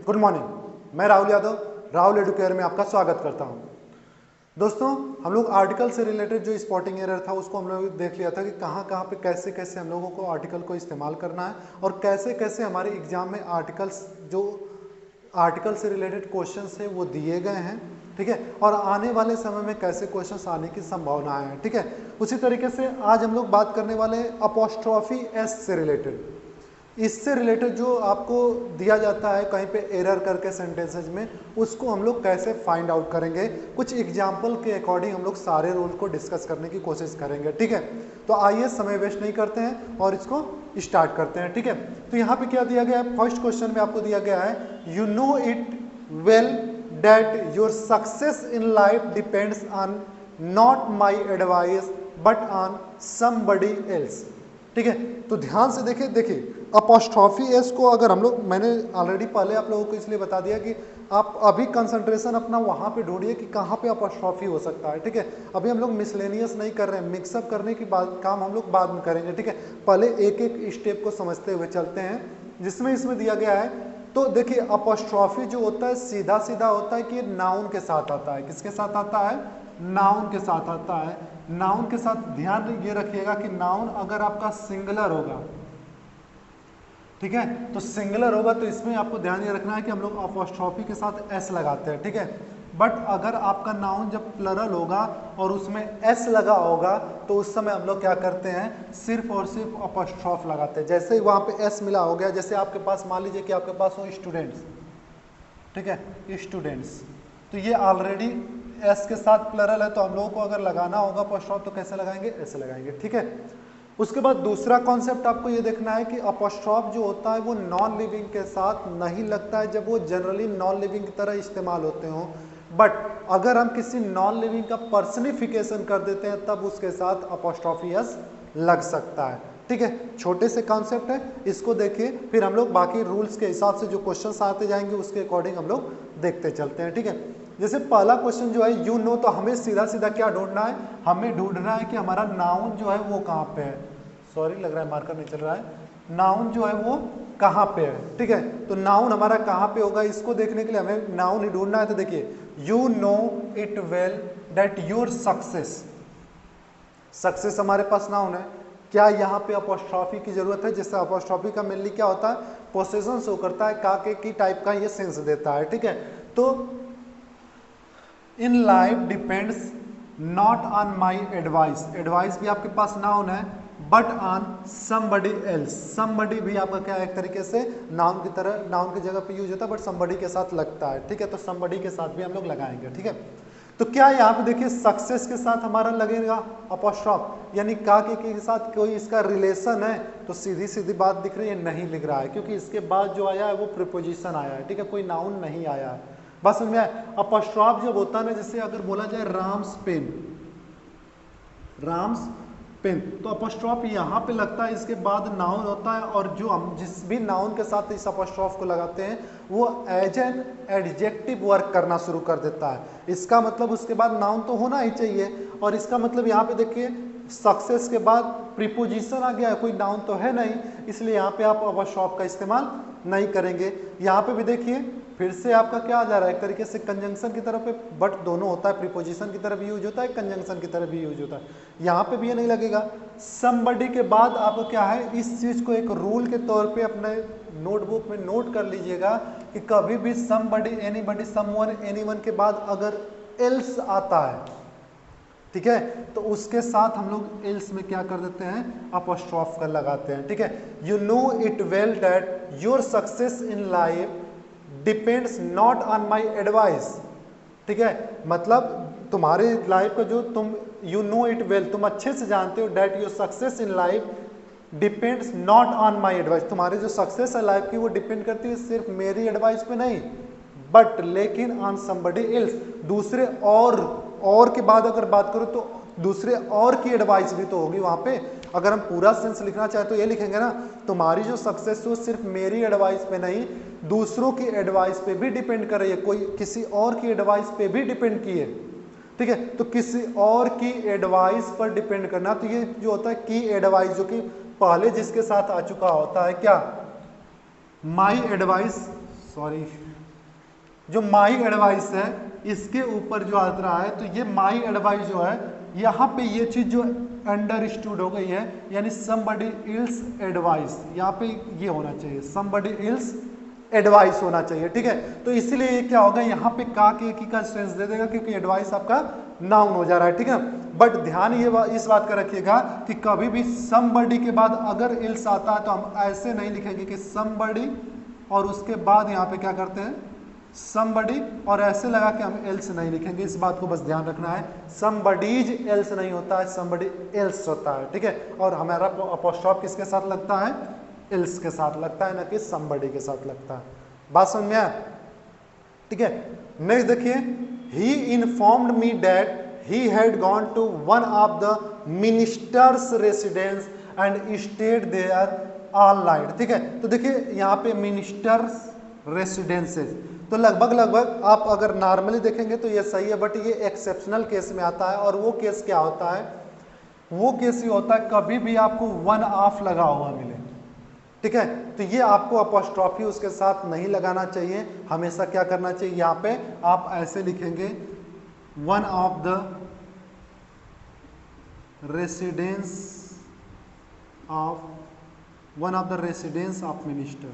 Good morning, मैं Rahul Yadav Rahul Educare में आपका स्वागत करता हूं। दोस्तों, हम लोग आर्टिकल से रिलेटेड जो स्पॉटिंग एरर था उसको हम लोग देख लिया था कि कहाँ कहाँ पे कैसे कैसे हम लोगों को आर्टिकल को इस्तेमाल करना है और कैसे कैसे हमारे एग्जाम में आर्टिकल से रिलेटेड क्वेश्चंस है वो दिए गए हैं, ठीक है, और आने वाले समय में कैसे क्वेश्चंस आने की संभावना है, ठीक है। उसी तरीके से आज हम लोग बात करने वाले हैं अपॉस्ट्रॉफी एस से रिलेटेड। इससे रिलेटेड जो आपको दिया जाता है कहीं पे एरर करके सेंटेंसेज में, उसको हम लोग कैसे फाइंड आउट करेंगे, कुछ एग्जाम्पल के अकॉर्डिंग हम लोग सारे रूल को डिस्कस करने की कोशिश करेंगे, ठीक है। तो आइए समय वेस्ट नहीं करते हैं और इसको स्टार्ट करते हैं, ठीक है। तो यहाँ पे क्या दिया गया है, फर्स्ट क्वेश्चन में आपको दिया गया है, you know it well that your success in life depends on not my advice but on somebody else, ठीक है। तो ध्यान से देखिए अपॉस्ट्रॉफी एस को अगर हम लोग, मैंने ऑलरेडी पहले आप लोगों को इसलिए बता दिया कि आप अभी कंसंट्रेशन अपना वहां पे ढूंढिए कि कहाँ पे अपॉस्ट्रॉफी हो सकता है, ठीक है। अभी हम लोग मिसलेनियस नहीं कर रहे हैं, मिक्सअप करने की काम हम लोग बाद में करेंगे, ठीक है। पहले एक एक स्टेप को समझते हुए चलते हैं जिसमें इसमें दिया गया है। तो देखिए अपॉस्ट्रॉफी जो होता है सीधा सीधा होता है कि नाउन के साथ आता है। किसके साथ आता है? नाउन के साथ आता है। नाउन के साथ ध्यान ये रखिएगा कि नाउन अगर आपका सिंगुलर होगा, ठीक है, तो सिंगुलर होगा तो इसमें आपको ध्यान ये रखना है कि हम लोग अपॉस्ट्रॉफी के साथ एस लगाते हैं, ठीक है। बट अगर आपका नाउन जब प्लरल होगा और उसमें एस लगा होगा तो उस समय हम लोग क्या करते हैं, सिर्फ और सिर्फ अपॉस्ट्रॉफ लगाते हैं। जैसे ही वहां पे एस मिला हो गया, जैसे आपके पास मान लीजिए कि आपके पास हो स्टूडेंट्स, ठीक है, स्टूडेंट्स, तो ये ऑलरेडी एस के साथ प्लरल है, तो हम लोगों को अगर लगाना होगा अपॉस्ट्रॉफ तो कैसे लगाएंगे, ऐसे लगाएंगे, ठीक है। उसके बाद दूसरा कॉन्सेप्ट आपको ये देखना है कि अपॉस्ट्रॉफ जो होता है वो नॉन लिविंग के साथ नहीं लगता है जब वो जनरली नॉन लिविंग की तरह इस्तेमाल होते हो, बट अगर हम किसी नॉन लिविंग का पर्सनिफिकेशन कर देते हैं तब उसके साथ अपॉस्ट्रॉफी एस लग सकता है, ठीक है। छोटे से कॉन्सेप्ट है, इसको देखिए, फिर हम लोग बाकी रूल्स के हिसाब से जो क्वेश्चंस आते जाएंगे उसके अकॉर्डिंग हम लोग देखते चलते हैं, ठीक है। जैसे पहला क्वेश्चन जो है यू नो, तो हमें सीधा सीधा क्या ढूंढना है, हमें ढूंढना है कि हमारा नाउन जो है वो कहाँ पे है। सॉरी, लग रहा है मार्कर नहीं चल रहा है। नाउन जो है वो कहाँ पे है, ठीक है। तो नाउन हमारा कहाँ पे होगा, इसको देखने के लिए हमें नाउन ही ढूंढना है। तो देखिए you know it well that your success, success हमारे पास नाउन है। क्या यहाँ पे अपॉस्ट्रॉफी की जरूरत है? जैसे अपॉस्ट्रॉफी का मेनली क्या होता है, पोसेशन शो करता है, का के की टाइप का ये सेंस देता है, ठीक है। तो in life depends not on my advice, advice भी आपके पास नाउन है, but on somebody else, somebody भी आपका क्या है, एक तरीके से नाउन की तरह, नाउन की जगह पे यूज होता है बट समबडी के साथ लगता है, ठीक है। तो समबडी के साथ भी हम लोग लगाएंगे, ठीक है। तो क्या यहाँ पे देखिए सक्सेस के साथ हमारा लगेगा अपॉस्ट्रॉफ, यानी का के साथ कोई इसका रिलेशन है? तो सीधी सीधी बात दिख रही है, नहीं लिख रहा है, क्योंकि इसके बाद जो आया है वो प्रीपोजिशन आया है, ठीक है, कोई नाउन नहीं आया है। बस समझ में आया? अपॉस्ट्रॉफ जब होता है ना, जैसे अगर बोला जाए राम्स पेन, राम्स पेन, तो अपॉस्ट्रॉफ यहाँ पे लगता है, इसके बाद नाउन होता है, और जो हम जिस भी नाउन के साथ इस अपॉस्ट्रॉफ को लगाते हैं वो एज एन एडजेक्टिव वर्क करना शुरू कर देता है। इसका मतलब उसके बाद नाउन तो होना ही चाहिए, और इसका मतलब यहाँ पे देखिए सक्सेस के बाद प्रीपोजिशन आ गया है, कोई नाउन तो है नहीं, इसलिए यहाँ पे आप अपॉस्ट्रॉफ का इस्तेमाल नहीं करेंगे। यहाँ पे भी देखिए फिर से आपका क्या आ जा रहा है, एक तरीके से कंजंक्शन की तरफ है, बट दोनों होता है, प्रीपोजिशन की तरफ भी यूज होता है, कंजंक्शन की तरफ भी यूज होता है। यहाँ पे भी ये नहीं लगेगा। समबडी के बाद आपको क्या है, इस चीज को एक रूल के तौर पे अपने नोटबुक में नोट कर लीजिएगा कि कभी भी समबडी, एनीबडी, समवन, एनीवन के बाद अगर एल्स आता है, ठीक है, तो उसके साथ हम लोग एल्स में क्या कर देते हैं, अपॉस्ट्रॉफ कर लगाते हैं, ठीक है। You know it well that your success in life depends not on my advice, ठीक है, मतलब तुम्हारे लाइफ का जो तुम, यू नो इट वेल, तुम अच्छे से जानते हो, that your success in life depends not on my advice, तुम्हारी जो सक्सेस है लाइफ की वो डिपेंड करती है सिर्फ मेरी एडवाइस पे नहीं, बट लेकिन ऑन समबडी एल्स, दूसरे और के बाद अगर बात करो तो दूसरे और की एडवाइस भी तो होगी वहां पे। अगर हम पूरा सेंस लिखना चाहे तो ये लिखेंगे ना, तुम्हारी जो सक्सेस है वो सिर्फ मेरी एडवाइस पे नहीं, दूसरों की एडवाइस पे भी डिपेंड कर रही है, कोई किसी और की एडवाइस पे भी डिपेंड की है, ठीक है। तो किसी और की एडवाइस पर डिपेंड करना, तो ये जो होता है की एडवाइस, जो कि पहले जिसके साथ आ चुका होता है क्या, माई एडवाइस, सॉरी जो माई एडवाइस है इसके ऊपर जो आ रहा है, तो ये माई एडवाइस जो है यहाँ पे ये चीज जो अंडरस्टूड हो गई है, यानी समबडी इल्स एडवाइस, यहाँ पे ये होना चाहिए समबडी इल्स एडवाइस होना चाहिए, ठीक है। तो इसीलिए ये क्या होगा, यहाँ पे का के की का सेंस दे देगा क्योंकि एडवाइस आपका नाउन हो जा रहा है, ठीक है। बट ध्यान ये इस बात का रखिएगा कि कभी भी समबडी के बाद अगर इल्स आता है तो हम ऐसे नहीं लिखेंगे कि समबडी और उसके बाद यहाँ पे क्या करते हैं समबडी और ऐसे लगा के हम एल्स नहीं लिखेंगे, इस बात को बस ध्यान रखना है। समबडीज एल्स नहीं होता है, समबडी एल्स होता है, ठीक है। और हमारा अपोस्ट्रोफ किसके साथ लगता है, एल्स के साथ लगता है, ना कि समबडी के साथ लगता है। बात समझ में आया, ठीक है। नेक्स्ट देखिए, he informed me that he had gone to one of the ministers residence and stayed there all night, ठीक है। तो देखिए यहाँ पे मिनिस्टर्स रेसिडेंसेज, तो लगभग आप अगर नॉर्मली देखेंगे तो ये सही है, बट ये एक्सेप्शनल केस में आता है। और वो केस क्या होता है, वो केस ये होता है कभी भी आपको वन ऑफ लगा हुआ मिले, ठीक है। तो ये आपको अपोस्ट्रोफी उसके साथ नहीं लगाना चाहिए, हमेशा क्या करना चाहिए, यहाँ पे आप ऐसे लिखेंगे one of the residence of minister,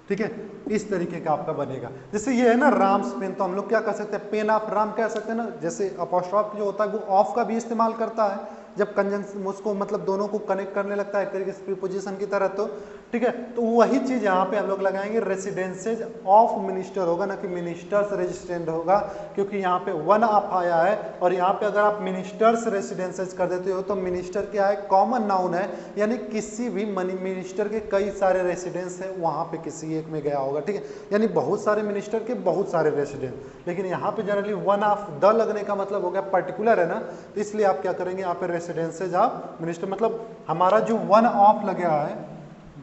ठीक है। इस तरीके का आपका बनेगा। जैसे ये है ना राम्स पेन, तो हम लोग क्या कर सकते हैं, पेन ऑफ राम कह सकते हैं ना। जैसे अपोस्ट्रोफ जो होता है वो ऑफ का भी इस्तेमाल करता है जब कंजंक्शन उसको मतलब दोनों को कनेक्ट करने लगता है एक तरीके से प्रीपोजिशन की तरह, तो ठीक है। तो वही चीज यहाँ पे हम लोग लगाएंगे, रेसिडेंसेज ऑफ मिनिस्टर होगा ना कि मिनिस्टर्स रेजिस्टेंट होगा, क्योंकि यहाँ पे वन ऑफ आया है। और यहाँ पे अगर आप मिनिस्टर्स रेसिडेंसेज कर देते हो तो मिनिस्टर क्या है, कॉमन नाउन है, यानी किसी भी मिनिस्टर के कई सारे रेसिडेंस है, वहां पे किसी एक में गया होगा, ठीक है। यानी बहुत सारे मिनिस्टर के बहुत सारे रेसिडेंस, लेकिन यहाँ पे जनरली वन ऑफ द लगने का मतलब हो गया पर्टिकुलर है ना, तो इसलिए आप क्या करेंगे यहाँ पे रेसिडेंसेज ऑफ मिनिस्टर, मतलब हमारा जो वन ऑफ लगा है,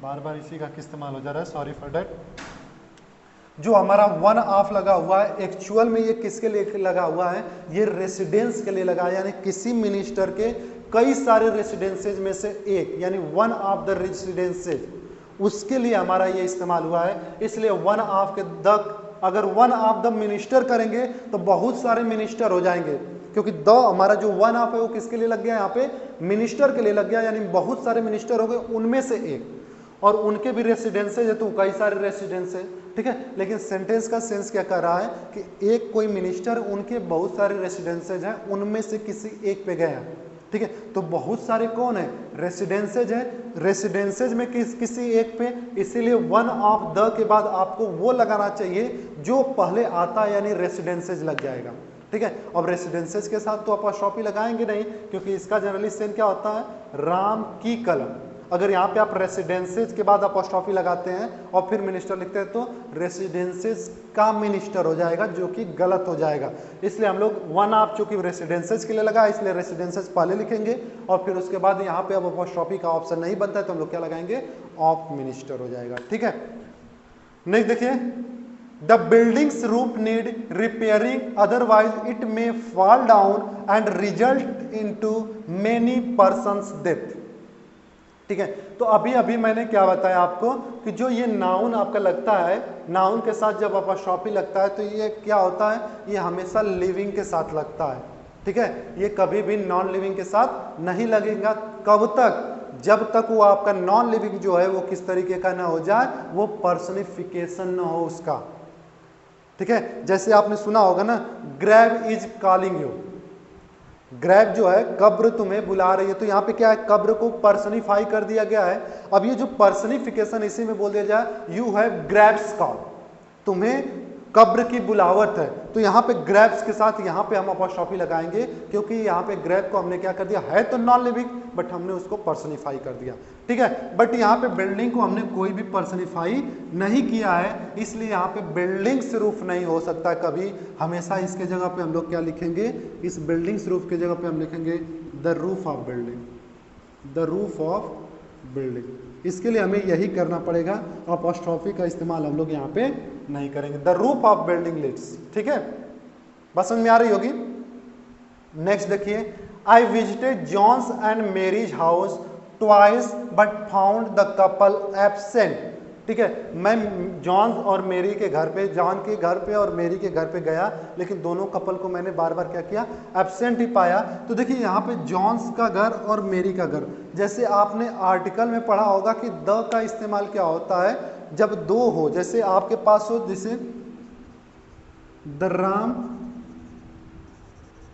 बार बार इसी का इस्तेमाल हो जा रहा है, सॉरी फॉर दैट। जो हमारा वन ऑफ लगा हुआ है एक्चुअल में ये किसके लिए लगा हुआ है, ये रेसिडेंस के लिए लगा है, यानी किसी मिनिस्टर के कई सारे रेसिडेंसेज में से एक, यानी वन ऑफ द रेसिडेंसेज, उसके लिए हमारा ये इस्तेमाल हुआ है। इसलिए वन ऑफ के द, अगर वन ऑफ द मिनिस्टर करेंगे तो बहुत सारे मिनिस्टर हो जाएंगे, क्योंकि द हमारा जो वन ऑफ है वो किसके लिए लग गया, यहाँ पे मिनिस्टर के लिए लग गया, यानी बहुत सारे मिनिस्टर हो गए उनमें से एक, और उनके भी रेसिडेंसेज है तो कई सारे रेसिडेंस है, ठीक है। लेकिन सेंटेंस का सेंस क्या कर रहा है कि एक कोई मिनिस्टर, उनके बहुत सारे रेसिडेंसेज हैं, उनमें से किसी एक पे गया, ठीक है। तो बहुत सारे कौन है, रेसिडेंसेज है, रेसिडेंसेज में किसी एक पे, इसीलिए वन ऑफ द के बाद आपको वो लगाना चाहिए जो पहले आता है, यानी रेसिडेंसेज लग जाएगा, ठीक है। अब रेसिडेंसेज के साथ तो अपोस्ट्रोफी लगाएंगे नहीं, क्योंकि इसका जनरली सेंस क्या होता है, राम की कलम। अगर यहाँ पे आप रेसिडेंसेज के बाद अपोस्ट्रोफी लगाते हैं और फिर मिनिस्टर लिखते हैं तो रेसिडेंसेज का मिनिस्टर हो जाएगा, जो कि गलत हो जाएगा। इसलिए हम लोग वन ऑफ चूंकि रेसिडेंसेज के लिए लगा, इसलिए रेसिडेंसेज पहले लिखेंगे और फिर उसके बाद यहाँ पे अब अपोस्ट्रोफी का ऑप्शन नहीं बनता है तो हम लोग क्या लगाएंगे, ऑफ मिनिस्टर हो जाएगा, ठीक है। नेक्स्ट देखिए, the buildings roof need repairing, otherwise it may fall down and result into many persons death, ठीक है। तो अभी अभी मैंने क्या बताया आपको कि जो ये नाउन आपका लगता है, नाउन के साथ जब अपोस्ट्रोफी लगता है तो ये क्या होता है, ये हमेशा लिविंग के साथ लगता है, ठीक है। ये कभी भी नॉन लिविंग के साथ नहीं लगेगा। कब तक, जब तक वो आपका नॉन लिविंग जो है वो किस तरीके का ना हो जाए, वो पर्सनिफिकेशन ना हो उसका, ठीक है। जैसे आपने सुना होगा ना, grave is calling you, grave जो है कब्र तुम्हें बुला रही है, तो यहाँ पे क्या है, कब्र को पर्सनिफाई कर दिया गया है। अब ये जो पर्सनिफिकेशन इसी में बोल दिया जाए, यू हैव ग्रेव्स कॉल, तुम्हें कब्र की बुलावट है, तो यहाँ पे ग्रेव्स के साथ यहाँ पे हम अपोस्ट्रोफी लगाएंगे, क्योंकि यहाँ पे ग्रेव को हमने क्या कर दिया, है तो नॉन लिविंग बट हमने उसको पर्सनिफाई कर दिया, ठीक है। बट यहाँ पे बिल्डिंग को हमने कोई भी पर्सनिफाई नहीं किया है, इसलिए यहाँ पे बिल्डिंग्स रूफ नहीं हो सकता कभी। हमेशा इसके जगह पे हम लोग क्या लिखेंगे, इस बिल्डिंग्स रूफ के जगह पे हम लिखेंगे the roof of building, the roof of building. इसके लिए हमें यही करना पड़ेगा, अपोस्ट्रोफी का इस्तेमाल हम लोग यहाँ पे नहीं करेंगे, the roof of building lids, ठीक है। बस समझ में आ रही होगी। नेक्स्ट देखिए, I visited John's and Mary's house twice but found the couple absent. ठीक है, मैं जॉन और मेरी के घर पे, जॉन के घर पे और मेरी के घर पे गया, लेकिन दोनों कपल को मैंने बार बार क्या किया, एब्सेंट ही पाया। तो देखिए यहाँ पे जॉन्स का घर और मेरी का घर, जैसे आपने आर्टिकल में पढ़ा होगा कि द का इस्तेमाल क्या होता है जब दो हो, जैसे आपके पास हो जैसे the Ram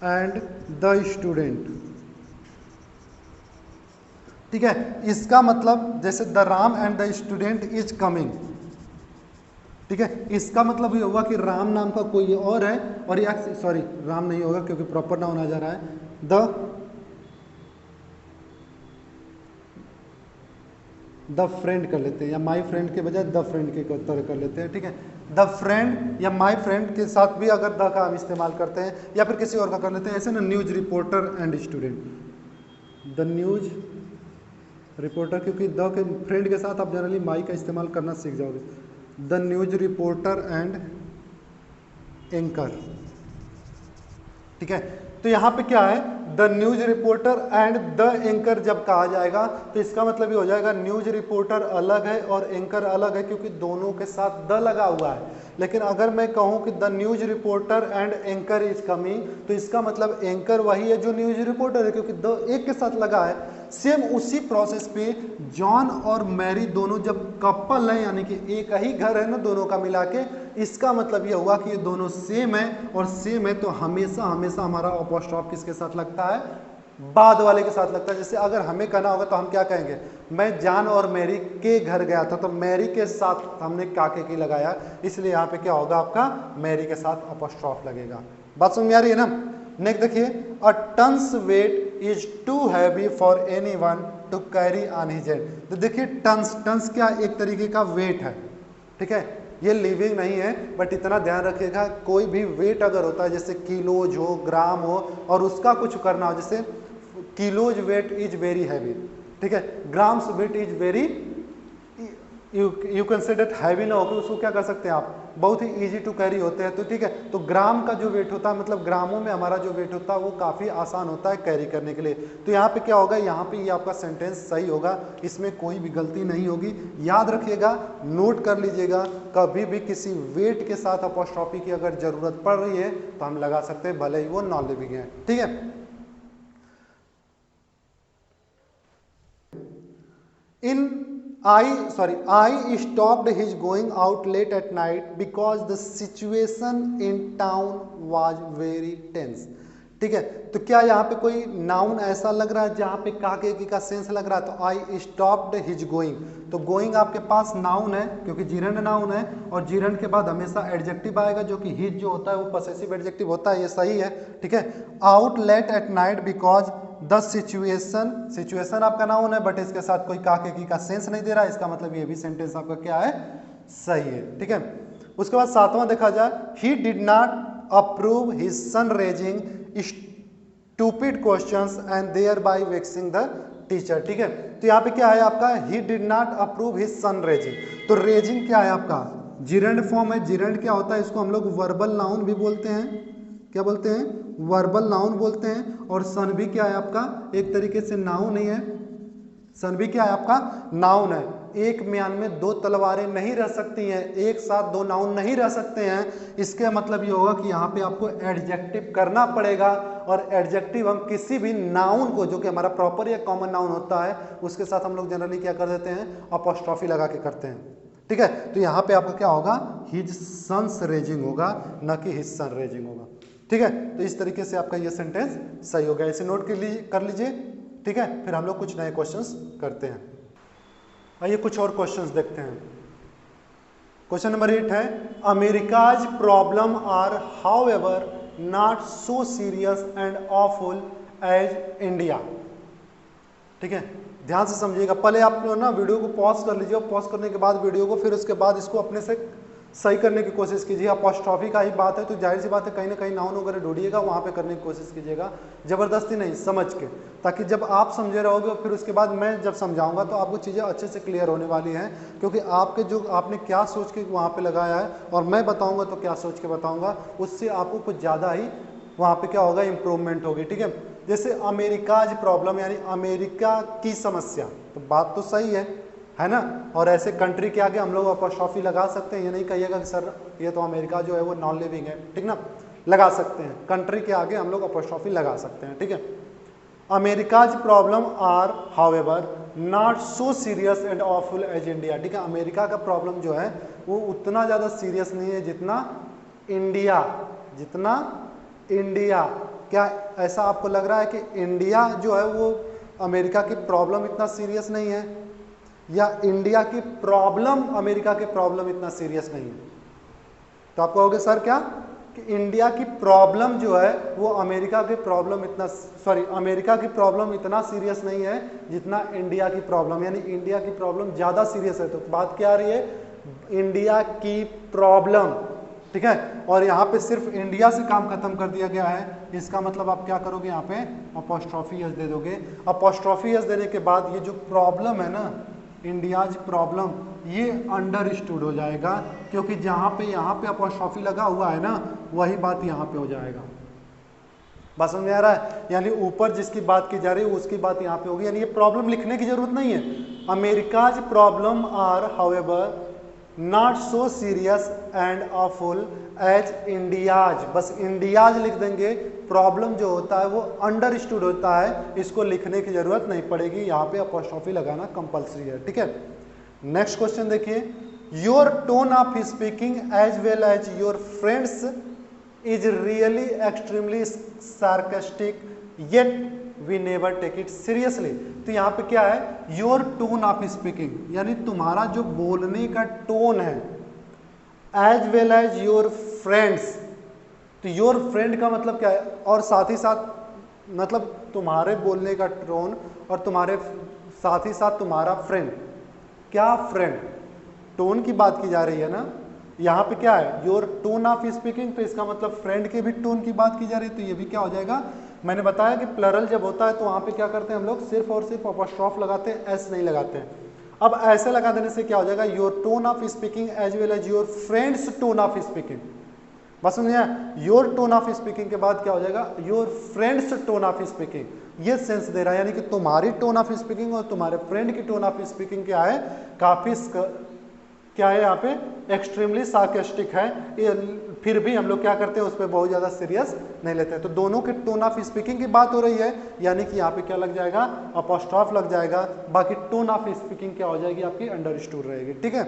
and the student. ठीक है, इसका मतलब जैसे the Ram and the student is coming. ठीक है, इसका मतलब ये होगा कि राम नाम का कोई और है, और या सॉरी राम नहीं होगा क्योंकि प्रॉपर नाउन आ जा रहा है, द फ्रेंड कर लेते हैं, या माई फ्रेंड के बजाय द फ्रेंड के तरह कर लेते हैं। ठीक है, द फ्रेंड या माई फ्रेंड के साथ भी अगर द का हम इस्तेमाल करते हैं, या फिर किसी और का कर लेते हैं, ऐसे ना news reporter and student, the news reporter, क्योंकि द के फ्रेंड के साथ आप जनरली माई का इस्तेमाल करना सीख जाओगे, the news reporter and anchor. ठीक है, तो यहाँ पे क्या है, the news reporter and the anchor जब कहा जाएगा तो इसका मतलब ये हो जाएगा न्यूज रिपोर्टर अलग है और एंकर अलग है, क्योंकि दोनों के साथ द लगा हुआ है। लेकिन अगर मैं कहूँ कि the news reporter and anchor is coming, तो इसका मतलब एंकर वही है जो न्यूज रिपोर्टर है, क्योंकि द एक के साथ लगा है। सेम उसी प्रोसेस पे जॉन और मैरी दोनों जब कपल है, यानी कि एक ही घर है ना दोनों का मिला के, इसका मतलब ये हुआ कि ये दोनों सेम है, और सेम है तो हमेशा हमेशा हमारा अपोस्ट्रोफ किसके साथ लगता है, बाद वाले के साथ लगता है। जैसे अगर हमें कहना होगा तो हम क्या कहेंगे, मैं जॉन और मैरी के घर गया था, तो मैरी के साथ हमने काके की लगाया, इसलिए यहाँ पे क्या होगा आपका, मैरी के साथ अपोस्ट्रोफ लगेगा। बात समझ में आ रही है ना। नेक्स्ट देखिए, a tons weight is too heavy for anyone to carry on his head. तो देखिए टन्स, टन्स क्या एक तरीके का वेट है। ठीक है, ये लिविंग नहीं है, बट इतना ध्यान रखिएगा कोई भी वेट अगर होता है, जैसे किलोज हो, ग्राम हो, और उसका कुछ करना हो, जैसे kilos weight is very heavy. ठीक है, grams weight is very, you consider heavy ना होकर उसको क्या कर सकते हैं आप, बहुत ही इजी टू कैरी होते हैं। तो ठीक है, तो ग्राम का जो वेट होता है, मतलब ग्रामों में हमारा जो वेट होता है वो काफ़ी आसान होता है कैरी करने के लिए। तो यहाँ पे क्या होगा, यहाँ पे ये आपका सेंटेंस सही होगा, इसमें कोई भी गलती नहीं होगी। याद रखिएगा, नोट कर लीजिएगा, कभी भी किसी वेट के साथ अपोस्ट्रोफी की अगर जरूरत पड़ रही है तो हम लगा सकते हैं, भले ही वो नॉन लिविंग है। ठीक है, I stopped his going out late at night because the situation in town was very tense। ठीक है, तो क्या यहाँ पे कोई नाउन ऐसा लग रहा है जहाँ पे काके की का सेंस लग रहा है, तो आई स्टॉप्ड हिज गोइंग। तो गोइंग आपके पास नाउन है, क्योंकि जिरंड नाउन है, और जिरंड के बाद हमेशा एडजेक्टिव आएगा, जो कि हिज जो होता है वो पसेसिव एडजेक्टिव होता है, ये सही है। ठीक है, out late at night because the situation, situation आपका नाउन है, बट इसके साथ कोई काके की का सेंस नहीं दे रहा है, इसका मतलब ये भी सेंटेंस आपका क्या है, सही है। ठीक है, उसके बाद सातवां देखा जाए, he did not approve his son raising stupid questions and thereby vexing the teacher. ठीक है, तो यहाँ पे क्या है आपका, he did not approve his son raising. तो रेजिंग क्या है आपका, जिरंड फॉर्म है। जिरंड क्या होता है, इसको हम लोग वर्बल नाउन भी बोलते हैं, क्या बोलते हैं, वर्बल नाउन बोलते हैं। और सन भी क्या है आपका, एक तरीके से नाउन ही है, सन भी क्या है आपका, नाउन है। एक म्यान में दो तलवारें नहीं रह सकती हैं, एक साथ दो नाउन नहीं रह सकते हैं। इसके मतलब ये होगा कि यहाँ पे आपको एडजेक्टिव करना पड़ेगा, और एडजेक्टिव हम किसी भी नाउन को, जो कि हमारा प्रॉपर या कॉमन नाउन होता है, उसके साथ हम लोग जनरली क्या कर देते हैं, अपोस्ट्रोफी लगा के करते हैं। ठीक है, तो यहाँ पे आपका क्या होगा, हिज सन्स रेजिंग होगा, न कि हिज सन रेजिंग होगा। ठीक है, तो इस तरीके से आपका ये सेंटेंस सही हो गया, इसे नोट कर लीजिए। ठीक है, फिर हम लोग कुछ नए क्वेश्चंस करते हैं। आइए कुछ और क्वेश्चंस देखते हैं। क्वेश्चन नंबर 8 है, America's problem are however not so serious and awful as India. ठीक है, ध्यान से समझिएगा, पहले आप ना वीडियो को पॉज कर लीजिए, और पॉज करने के बाद वीडियो को, फिर उसके बाद इसको अपने से सही करने की कोशिश कीजिए। अपोस्ट्रोफी का ही बात है, तो जाहिर सी बात है कहीं ना कहीं नाउन वगैरह ढूंढिएगा, वहाँ पे करने की कोशिश कीजिएगा, जबरदस्ती नहीं, समझ के, ताकि जब आप समझे रहोगे और फिर उसके बाद मैं जब समझाऊंगा तो आपको चीज़ें अच्छे से क्लियर होने वाली हैं, क्योंकि आपके जो आपने क्या सोच के वहाँ पे लगाया है, और मैं बताऊँगा तो क्या सोच के बताऊँगा, उससे आपको कुछ ज़्यादा ही वहाँ पे क्या होगा, इम्प्रूवमेंट होगी। ठीक है, जैसे अमेरिकाज प्रॉब्लम यानी अमेरिका की समस्या, तो बात तो सही है ना। और ऐसे कंट्री के आगे हम लोग अपॉस्ट्रोफी लगा सकते हैं, ये नहीं कहिएगा कि सर ये तो अमेरिका जो है वो नॉन लिविंग है, ठीक ना, लगा सकते हैं, कंट्री के आगे हम लोग अपॉस्ट्रोफी लगा सकते हैं, ठीक है। America's problem are however not so serious and awful as India, ठीक है। अमेरिका का प्रॉब्लम जो है वो उतना ज़्यादा सीरियस नहीं है जितना इंडिया। क्या ऐसा आपको लग रहा है कि इंडिया जो है वो अमेरिका की प्रॉब्लम इतना सीरियस नहीं है, या इंडिया की प्रॉब्लम अमेरिका के प्रॉब्लम इतना सीरियस नहीं है? तो आप कहोगे सर क्या कि इंडिया की प्रॉब्लम जो है वो अमेरिका की प्रॉब्लम अमेरिका की प्रॉब्लम इतना सीरियस नहीं है जितना इंडिया की प्रॉब्लम, यानी इंडिया की प्रॉब्लम ज़्यादा सीरियस है। तो बात क्या आ रही है? इंडिया की प्रॉब्लम, ठीक है। और यहाँ पे सिर्फ इंडिया से काम खत्म कर दिया गया है, इसका मतलब आप क्या करोगे, यहाँ पे अपॉस्ट्रोफी एस दे दोगे। अपॉस्ट्रोफी एस देने के बाद ये जो प्रॉब्लम है ना, इंडियाज प्रॉब्लम, ये अंडरस्टूड हो जाएगा, क्योंकि जहाँ पे यहाँ पे अपॉस्ट्रोफी लगा हुआ है ना, वही बात यहाँ पे हो जाएगा। बात समझ में आ रहा है? यानी ऊपर जिसकी बात की जा रही है उसकी बात यहाँ पे होगी, यानी ये प्रॉब्लम लिखने की जरूरत नहीं है। America's problem are however not so serious and awful as India's, बस इंडियाज लिख देंगे। प्रॉब्लम जो होता है वो अंडरस्टूड होता है, इसको लिखने की जरूरत नहीं पड़ेगी, यहाँ पे अपॉस्ट्रोफी लगाना कंपलसरी है, ठीक है। नेक्स्ट क्वेश्चन देखिए, your tone of speaking as well as your friends is really extremely sarcastic yet we never take it seriously. तो यहाँ पे क्या है, योर टोन ऑफ स्पीकिंग, यानी तुम्हारा जो बोलने का टोन है, as well as your friends. तो योर फ्रेंड का मतलब क्या है, और साथ ही साथ मतलब तुम्हारे बोलने का टोन और तुम्हारे साथ ही साथ तुम्हारा फ्रेंड। क्या फ्रेंड? टोन की बात की जा रही है ना, यहाँ पे क्या है, योर टोन ऑफ स्पीकिंग, तो इसका मतलब फ्रेंड के भी टोन की बात की जा रही है, तो ये भी क्या हो जाएगा। मैंने बताया कि प्लरल जब होता है तो वहाँ पे क्या करते हैं हम लोग, सिर्फ और सिर्फ अपॉस्ट्रोफ लगाते हैं, एस नहीं लगाते हैं। अब ऐसे लगा देने से क्या हो जाएगा, your tone of speaking as well as your friends tone of speaking. बस समझिए, योर टोन ऑफ स्पीकिंग के बाद क्या हो जाएगा, your friends tone of speaking. ये सेंस दे रहा है, यानी कि तुम्हारी टोन ऑफ स्पीकिंग और तुम्हारे फ्रेंड की टोन ऑफ स्पीकिंग क्या है, काफी क्या है यहाँ पे, एक्सट्रीमली सार्कास्टिक है। फिर भी हम लोग क्या करते हैं, उस पर बहुत ज्यादा सीरियस नहीं लेते हैं। तो दोनों के टोन ऑफ स्पीकिंग की बात हो रही है, यानी कि यहाँ पे क्या लग जाएगा, अपॉस्ट्रोफ लग जाएगा। बाकी टोन ऑफ स्पीकिंग क्या हो जाएगी आपकी, अंडरस्टूड रहेगी, ठीक है।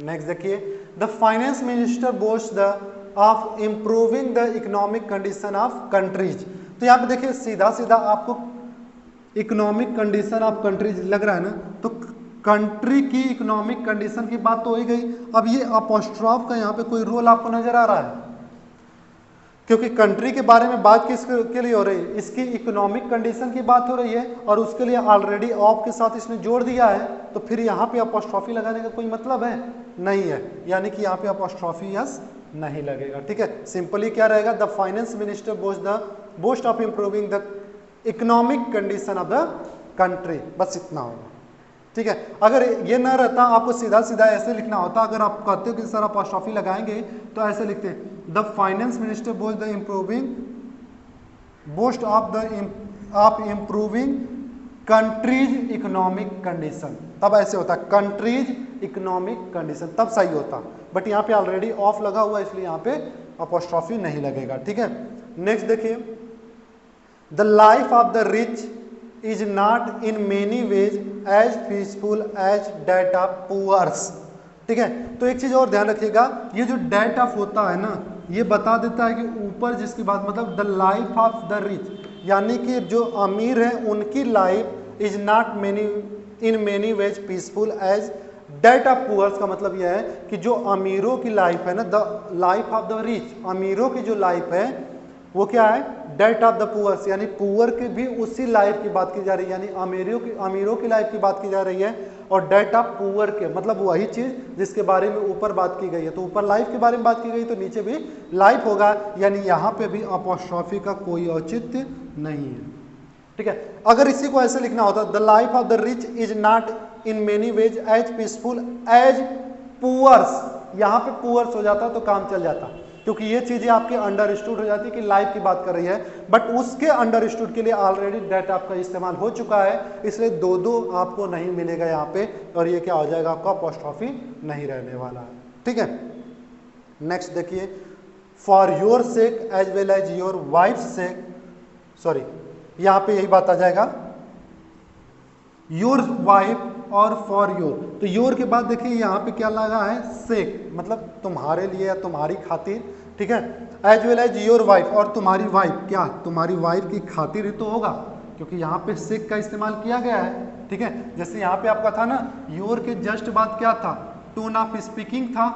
नेक्स्ट देखिए, the finance minister boast the of improving the economic condition of countries. तो यहाँ पे देखिए सीधा सीधा आपको इकोनॉमिक कंडीशन ऑफ कंट्रीज लग रहा है ना, तो कंट्री की इकोनॉमिक कंडीशन की बात तो हो ही गई। अब ये अपॉस्ट्रोफ का यहाँ पे कोई रोल आपको नजर आ रहा है, क्योंकि कंट्री के बारे में बात किसके लिए हो रही है, इसकी इकोनॉमिक कंडीशन की बात हो रही है, और उसके लिए ऑलरेडी ऑफ के साथ इसने जोड़ दिया है, तो फिर यहाँ पे अपॉस्ट्रोफी लगाने का कोई मतलब है नहीं है, यानी कि यहाँ पे अपॉस्ट्रोफी यस नहीं लगेगा, ठीक है। सिंपली क्या रहेगा, the finance minister boast of improving the economic condition of the country, बस इतना होगा, ठीक है। अगर ये ना रहता, आपको सीधा सीधा ऐसे लिखना होता, अगर आप कहते हो कि सर अपॉस्ट्रोफी लगाएंगे तो ऐसे लिखते हैं, the finance minister boast the boast of improving countries economic condition, तब ऐसे होता कंट्रीज इकोनॉमिक कंडीशन, तब सही होता। बट यहाँ पे ऑलरेडी ऑफ लगा हुआ है, इसलिए यहाँ पे अपॉस्ट्रोफी नहीं लगेगा, ठीक है। नेक्स्ट देखिए, the life of the rich is not in many ways as peaceful as that of poors, ठीक है। तो एक चीज और ध्यान रखिएगा, ये जो दैट ऑफ होता है ना, ये बता देता है कि ऊपर जिसकी बात, मतलब the life of the rich, यानी कि जो अमीर है उनकी life is not in many ways peaceful as that of poors, का मतलब यह है कि जो अमीरों की लाइफ है ना, the life of the rich, अमीरों की जो लाइफ है वो क्या है, डेट ऑफ द पुअर्स, यानी पुअर की भी उसी लाइफ की बात की जा रही है, यानी अमीरों की लाइफ की बात की जा रही है, और डेट ऑफ पुअर के मतलब वही चीज जिसके बारे में ऊपर बात की गई है। तो ऊपर लाइफ के बारे में बात की गई तो नीचे भी लाइफ होगा, यानी यहाँ पे भी अपॉस्ट्रोफी का कोई औचित्य नहीं है, ठीक है। अगर इसी को ऐसे लिखना होता, the life of the rich is not in many ways as peaceful as poors, यहाँ पे पुअर्स हो जाता तो काम चल जाता। क्योंकि ये चीजें आपके अंडरस्टूड हो जाती है कि लाइव की बात कर रही है, बट उसके अंडरस्टूड के लिए ऑलरेडी डेट आपका इस्तेमाल हो चुका है, इसलिए दो दो आपको नहीं मिलेगा यहाँ पे, और ये क्या हो जाएगा आपका अपोस्ट्रोफी नहीं रहने वाला है। ठीक है, नेक्स्ट देखिए, for your sake as well as your wife sake, sorry यहाँ पे यही बात आ जाएगा, योर वाइफ और फॉर योर, तो योर के बाद देखिए यहाँ पे क्या लगा है, सेक, मतलब तुम्हारे लिए या तुम्हारी खातिर। ठीक है, as well as your wife, और तुम्हारी वाइफ, क्या तुम्हारी वाइफ की खातिर ही तो होगा, क्योंकि यहाँ पे सेक का इस्तेमाल किया गया है। ठीक है, जैसे यहाँ पे आपका था ना, योर के जस्ट बाद क्या था, टोन ऑफ स्पीकिंग था,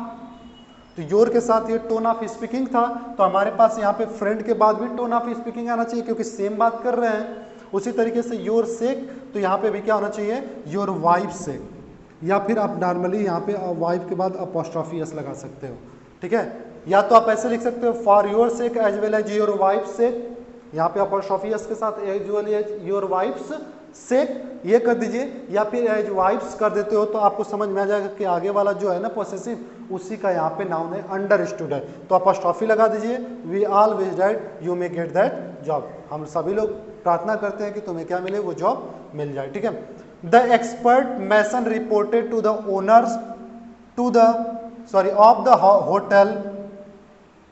तो योर के साथ ये टोन ऑफ स्पीकिंग था, तो हमारे पास यहाँ पे फ्रेंड के बाद भी टोन ऑफ स्पीकिंग आना चाहिए, क्योंकि सेम बात कर रहे हैं। उसी तरीके से योर सेक, तो यहाँ पे भी क्या होना चाहिए, योर वाइफ सेक, या फिर आप नॉर्मली यहाँ पे वाइफ के बाद अपोस्ट्रोफी एस लगा सकते हो। ठीक है, या तो आप ऐसे लिख सकते हो, for your sake as well as your wife sake, यहाँ पे अपोस्ट्रोफी एस के साथ as well as your wife's sake ये कर दीजिए, या फिर एज वाइफ्स कर देते हो तो आपको समझ में आ जाएगा कि आगे वाला जो है ना पोसेसिव, उसी का यहाँ पे नाउन है, अंडरस्टूड है, तो अपोस्ट्रोफी लगा दीजिए, we all wish that you may get that job, हम सभी लोग प्रार्थना करते हैं कि तुम्हें क्या मिले, वो जॉब मिल जाए। ठीक है, the expert mason reported to the owners to the of the hotel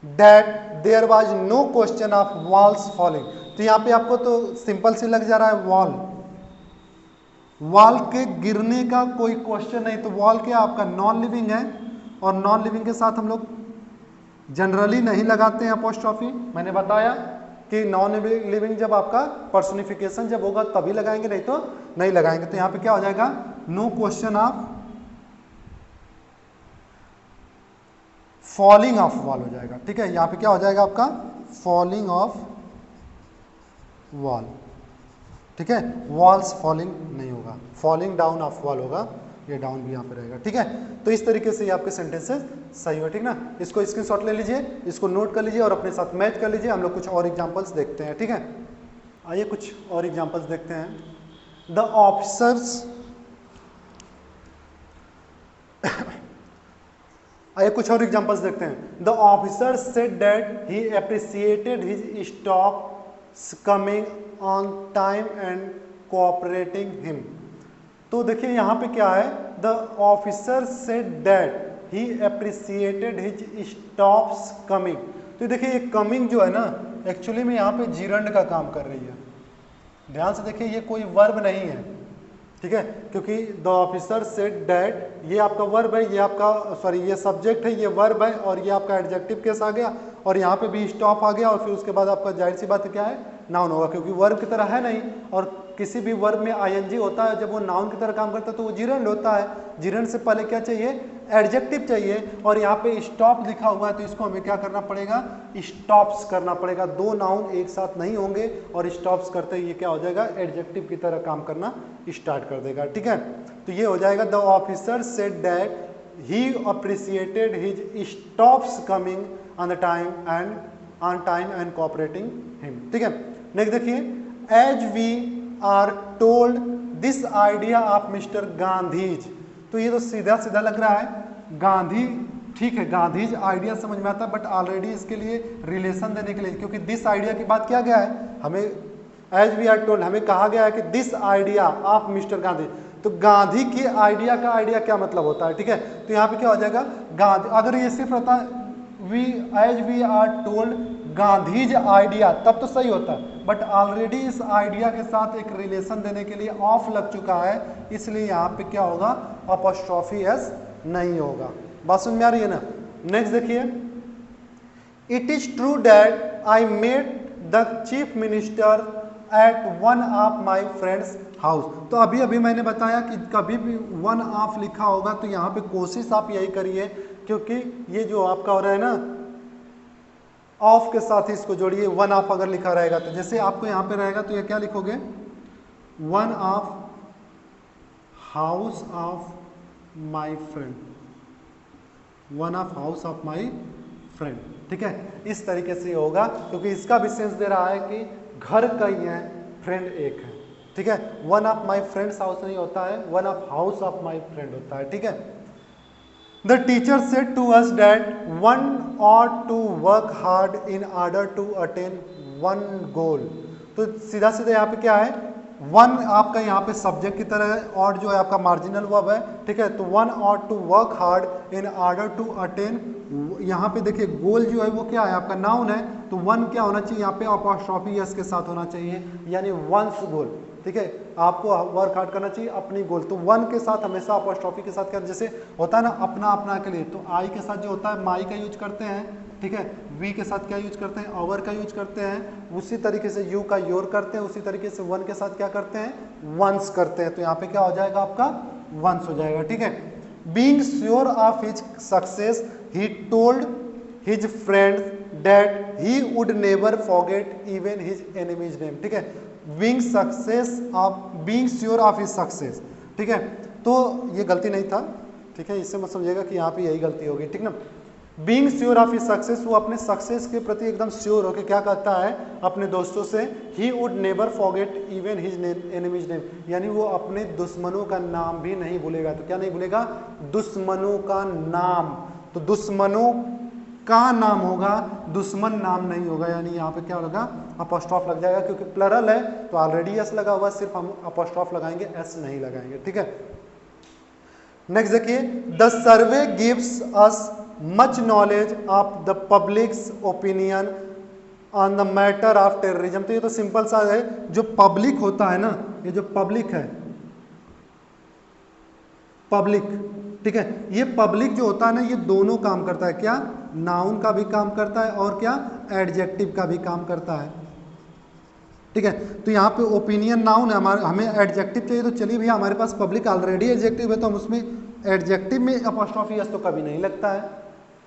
that there was no question of walls falling, तो यहाँ पे आपको तो सिंपल सी लग जा रहा है, वॉल के गिरने का कोई क्वेश्चन नहीं, तो वॉल क्या आपका नॉन लिविंग है, और नॉन लिविंग के साथ हम लोग जनरली नहीं लगाते हैं अपोस्ट्रोफी। मैंने बताया कि नॉन लिविंग जब आपका पर्सनिफिकेशन जब होगा तभी लगाएंगे, नहीं तो नहीं लगाएंगे। तो यहाँ पे क्या हो जाएगा, no question of falling of wall हो जाएगा। ठीक है, यहाँ पे क्या हो जाएगा आपका, फॉलिंग ऑफ वॉल। ठीक है, वॉल्स फॉलिंग नहीं होगा, फॉलिंग डाउन ऑफ वॉल होगा, ये डाउन भी यहाँ पे रहेगा। ठीक है, तो इस तरीके से ये आपके सेंटेंसेस सही हो। ठीक ना, इसको स्क्रीनशॉट ले लीजिए, इसको नोट कर लीजिए और अपने साथ मैच कर लीजिए। हम लोग कुछ और एग्जांपल्स देखते हैं। ठीक है, आइए कुछ और एग्जांपल्स देखते हैं। द ऑफिसर्स आइए कुछ और एग्जांपल्स देखते हैं। The officer said that he appreciated his staff coming on time and cooperating him. तो देखिए यहाँ पे क्या है, the officer said that he appreciated his staffs coming. तो देखिए ये कमिंग जो है ना, एक्चुअली में यहाँ पे जीरंड का काम कर रही है। ध्यान से देखिए, ये कोई वर्ब नहीं है। ठीक है, क्योंकि द ऑफिसर सेड दैट, ये आपका वर्ब है, ये आपका सॉरी ये सब्जेक्ट है, ये वर्ब है, और ये आपका एडजेक्टिव केस आ गया, और यहाँ पे भी स्टॉप आ गया, और फिर उसके बाद आपका जाहिर सी बात क्या है, नाउन होगा, क्योंकि वर्ब की तरह है नहीं। और किसी भी वर्ब में आईएनजी होता है, जब वो नाउन की तरह काम करता है तो वो जीरंड होता है। जीरंड से पहले क्या चाहिए, एडजेक्टिव चाहिए, और यहाँ पे स्टॉप लिखा हुआ है तो इसको हमें क्या करना पड़ेगा, स्टॉप्स करना पड़ेगा। दो नाउन एक साथ नहीं होंगे, और स्टॉप्स करते ही ये क्या हो जाएगा, एडजेक्टिव की तरह काम करना स्टार्ट कर देगा। ठीक है, तो ये हो जाएगा, the officer said that he appreciated his stops coming on time and cooperating him. ठीक है, नेक्स्ट देखिए, as we are told this idea of mister Gandhi's. तो ये तो सीधा सीधा लग रहा है, गांधी, ठीक है, गांधीज आइडिया समझ में आता है, बट ऑलरेडी इसके लिए रिलेशन देने के लिए, क्योंकि दिस आइडिया की बात किया गया है, हमें एज वी आर टोल्ड हमें कहा गया है कि this idea of mister Gandhi, तो गांधी की आइडिया का आइडिया क्या मतलब होता है। ठीक है, तो यहाँ पे क्या हो जाएगा, गांधी, अगर ये सिर्फ होता as we are told Gandhi's idea तब तो सही होता, बट ऑलरेडी इस आइडिया के साथ एक रिलेशन देने के लिए ऑफ लग चुका है, इसलिए यहाँ पे क्या होगा, अपोस्ट्रोफी एस नहीं होगा। बात समझ में आ रही है ना। नेक्स्ट देखिए, it is true that I met the chief minister at one of my friends house. तो अभी अभी मैंने बताया कि कभी भी वन ऑफ लिखा होगा तो यहाँ पे कोशिश आप यही करिए, क्योंकि ये जो आपका हो रहा है ना, ऑफ के साथ ही इसको जोड़िए। वन ऑफ अगर लिखा रहेगा तो जैसे आपको यहाँ पे रहेगा तो ये क्या लिखोगे, one of house of my friend, one of house of my friend. ठीक है, इस तरीके से होगा, क्योंकि इसका भी सेंस दे रहा है कि घर कई है, फ्रेंड एक है। ठीक है, one of my friends house नहीं होता है, one of house of my friend होता है। ठीक है, the teacher said to us that one ought to work hard in order to attain one goal। तो सीधा सीधा यहाँ पे क्या है, वन आपका यहाँ पे सब्जेक्ट की तरह है, और जो है आपका मार्जिनल वर्ब है, ठीक है। तो one ought to work hard in order to attain, यहाँ पे देखिए गोल जो है वो क्या है आपका नाउन है, तो वन क्या होना चाहिए यहाँ पे अपॉस्ट्रोफी एस के साथ होना चाहिए, यानी वंस गोल, ठीक है। आपको वर्क हार्ड करना चाहिए अपनी गोल, तो वन के साथ हमेशा अपॉस्ट्रोफी के साथ क्या, जैसे होता है ना अपना अपना के लिए, तो आई के साथ जो होता है माई का यूज करते हैं, ठीक है। वी के साथ क्या यूज करते हैं, आवर का यूज करते हैं, उसी तरीके से यू का योर करते हैं, उसी तरीके से वन के साथ क्या करते हैं, वंस करते हैं। तो यहाँ पे क्या हो जाएगा आपका वंस हो जाएगा, ठीक है। Being sure of his success he told his friends that he would never forget even his enemies name, ठीक है। Being sure of his success, ठीक है। तो ये गलती नहीं था, ठीक है, इससे मत समझिएगा कि यहाँ पे यही गलती होगी, ठीक ना। Being sure of his success, वो अपने सक्सेस के प्रति एकदम श्योर होकर क्या कहता है अपने दोस्तों से, he would never forget even his enemies name, यानी वो अपने दुश्मनों का नाम भी नहीं भूलेगा। तो क्या नहीं भूलेगा, दुश्मनों का नाम, तो दुश्मनों का नाम होगा, दुश्मन नाम नहीं होगा, यानी यहाँ पे क्या होगा अपॉस्ट्रोफ लग जाएगा, क्योंकि प्लरल है तो ऑलरेडी एस लगा हुआ, सिर्फ हम अपॉस्ट्रोफ लगाएंगे, एस नहीं लगाएंगे, ठीक है। नेक्स्ट देखिए, the survey gives us much knowledge of the publics opinion on the matter of terrorism. तो ये तो सिंपल सा है, जो पब्लिक होता है ना, ये जो पब्लिक है, पब्लिक, ठीक है, ये पब्लिक जो होता है ना, ये दोनों काम करता है, क्या नाउन का भी काम करता है और क्या एडजेक्टिव का भी काम करता है, ठीक है। तो यहाँ पे ओपिनियन नाउन है, हमें एडजेक्टिव चाहिए, तो चलिए भैया हमारे पास पब्लिक ऑलरेडी एडजेक्टिव है, तो हम उसमें एडजेक्टिव में अपॉस्ट्रोफी एस तो कभी नहीं लगता है,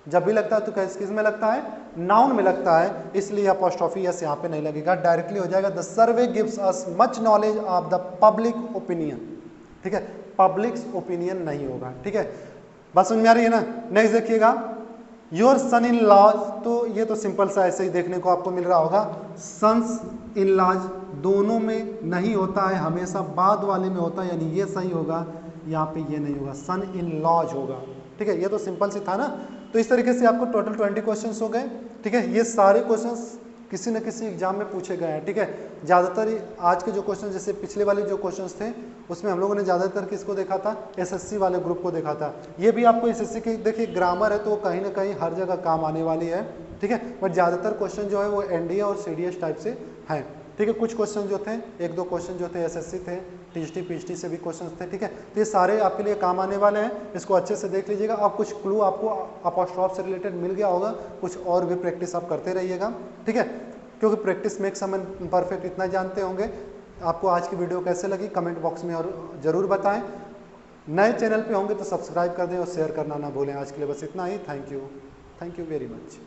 जब भी लगता है तो किस में लगता है, नाउन में लगता है, इसलिए अपॉस्ट्रोफी एस यहाँ पे नहीं लगेगा, डायरेक्टली हो जाएगा the survey gives us much knowledge of the public opinion, ठीक है। पब्लिक्स ओपिनियन नहीं होगा, ठीक है। बात समझ में आ रही है ना। नेक्स्ट देखिएगा, योर सन इन लॉज, तो ये तो सिंपल सा ऐसे ही देखने को आपको मिल रहा होगा, सन्स इन लॉज दोनों में नहीं होता है, हमेशा बाद वाले में होता है, यानी ये सही होगा, यहाँ पे ये नहीं होगा, सन इन लॉज होगा, ठीक है। ये तो सिंपल सी था ना। तो इस तरीके से आपको टोटल 20 क्वेश्चंस हो गए, ठीक है। ये सारे क्वेश्चंस किसी न किसी एग्जाम में पूछे गए हैं, ठीक है। ज़्यादातर आज के जो क्वेश्चन, जैसे पिछले वाले जो क्वेश्चंस थे उसमें हम लोगों ने ज़्यादातर किसको देखा था, एसएससी वाले ग्रुप को देखा था। ये भी आपको एसएससी की देखिए ग्रामर है, तो कहीं ना कहीं हर जगह काम आने वाली है, ठीक है। बट ज़्यादातर क्वेश्चन जो है वो एनडीए और सीडीएस टाइप से हैं, ठीक है। कुछ क्वेश्चन जो थे, एक दो क्वेश्चन जो थे एसएससी थे, टीएसटी पीएचडी से भी क्वेश्चन थे, ठीक है। तो ये सारे आपके लिए काम आने वाले हैं, इसको अच्छे से देख लीजिएगा। अब कुछ क्लू आपको अपॉस्ट्रोफ से रिलेटेड मिल गया होगा, कुछ और भी प्रैक्टिस आप करते रहिएगा, ठीक है, क्योंकि practice makes a man perfect, इतना जानते होंगे। आपको आज की वीडियो कैसे लगी कमेंट बॉक्स में और ज़रूर बताएं। नए चैनल पे होंगे तो सब्सक्राइब कर दें और शेयर करना ना भूलें। आज के लिए बस इतना ही। Thank you very much.